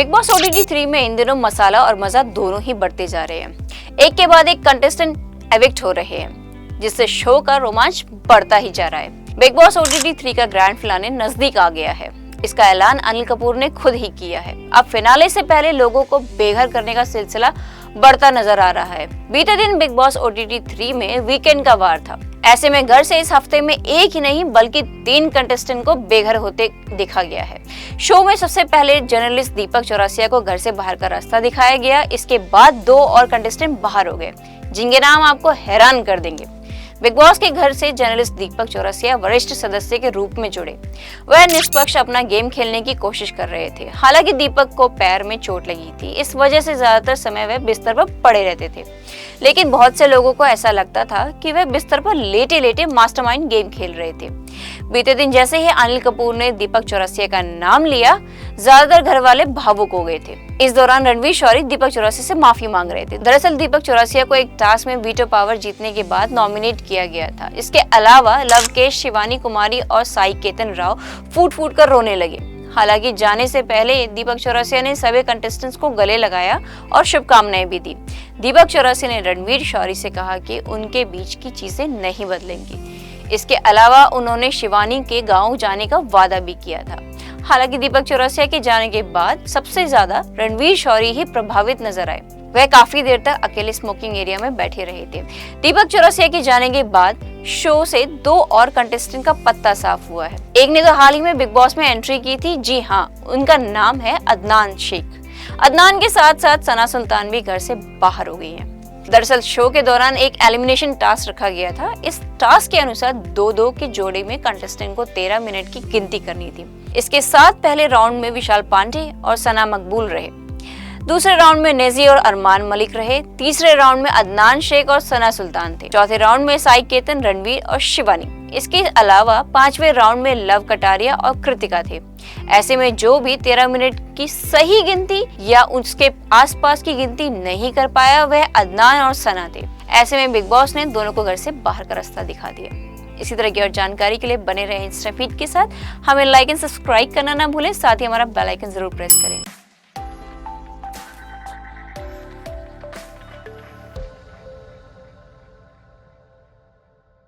Big boss OTT 3 में इन दिनों मसाला और मजा दोनों ही बढ़ते जा रहे हैं। एक के बाद एक कंटेस्टेंट एविक्ट हो रहे हैं, जिससे शो का रोमांच बढ़ता ही जा रहा है। बिग बॉस OTT 3 का ग्रैंड फिनाले नजदीक आ गया है। इसका ऐलान अनिल कपूर ने खुद ही किया है। अब फिनाले से पहले लोगों को बेघर करने का सिलसिला बढ़ता नजर आ रहा है। बीते दिन बिग बॉस OTT 3 में वीकेंड का वार था। ऐसे में घर से इस हफ्ते में एक ही नहीं बल्कि 3 कंटेस्टेंट को बेघर होते दिखा गया है। शो में सबसे पहले जर्नलिस्ट दीपक चौरसिया को घर से बाहर का रास्ता दिखाया गया। इसके बाद 2 और कंटेस्टेंट बाहर हो गए, जिनके नाम आपको हैरान कर देंगे। बिग बॉस के घर से जर्नलिस्ट दीपक चौरसिया वरिष्ठ सदस्य के रूप में जुड़े। वह निष्पक्ष अपना गेम खेलने की कोशिश कर रहे थे। हालांकि दीपक को पैर में चोट लगी थी, इस वजह से ज्यादातर समय वह बिस्तर पर पड़े रहते थे। लेकिन बहुत से लोगों को ऐसा लगता था कि वह बिस्तर पर लेटे लेटे मास्टरमाइंड गेम खेल रहे थे। बीते दिन जैसे ही अनिल कपूर ने दीपक चौरसिया का नाम लिया, ज्यादातर घर वाले भावुक हो गए थे। इस दौरान रणवीर शौरी दीपक चौरसिया से माफी मांग रहे थे। दरअसल दीपक चौरसिया को एक टास्क में वीटो पावर जीतने के बाद नॉमिनेट किया गया था। इसके अलावा लवकेश, शिवानी कुमारी और साई केतन राव फूट फूट कर रोने लगे। हालांकि जाने से पहले दीपक चौरसिया ने सभी कंटेस्टेंट्स को गले लगाया और शुभकामनाएं भी दी। दीपक चौरसिया ने रणवीर शौरी से कहा कि उनके बीच की चीजें नहीं बदलेंगी। इसके अलावा उन्होंने शिवानी के गांव जाने का वादा भी किया था। हालांकि दीपक चौरसिया के जाने के बाद सबसे ज्यादा रणवीर शौरी ही प्रभावित नजर आए। वह काफी देर तक अकेले स्मोकिंग एरिया में बैठे रहे थे। दीपक चौरसिया के जाने के बाद शो से 2 और कंटेस्टेंट का पत्ता साफ हुआ है। एक ने तो हाल ही में बिग बॉस में एंट्री की थी। जी हाँ, उनका नाम है अदनान शेख। अदनान के साथ साथ सना सुल्तान भी घर से बाहर हो गई है। दरअसल शो के दौरान एक एलिमिनेशन टास्क रखा गया था। इस टास्क के अनुसार 2-2 के जोड़े में कंटेस्टेंट को 13 मिनट की गिनती करनी थी। इसके साथ पहले राउंड में विशाल पांडे और सना मकबूल रहे। दूसरे राउंड में नेजी और अरमान मलिक रहे। तीसरे राउंड में अदनान शेख और सना सुल्तान थे। चौथे राउंड में साई केतन, रणवीर और शिवानी। इसके अलावा 5वें राउंड में लव कटारिया और कृतिका थे। ऐसे में जो भी 13 मिनट की सही गिनती या उसके आसपास की गिनती नहीं कर पाया, वह अदनान और सना थे। ऐसे में बिग बॉस ने दोनों को घर से बाहर का रास्ता दिखा दिया। इसी तरह की और जानकारी के लिए बने रहे इंस्टा फीड के साथ। हमें लाइक एंड सब्सक्राइब करना ना भूलें, साथ ही हमारा बेल आइकन जरूर प्रेस करें।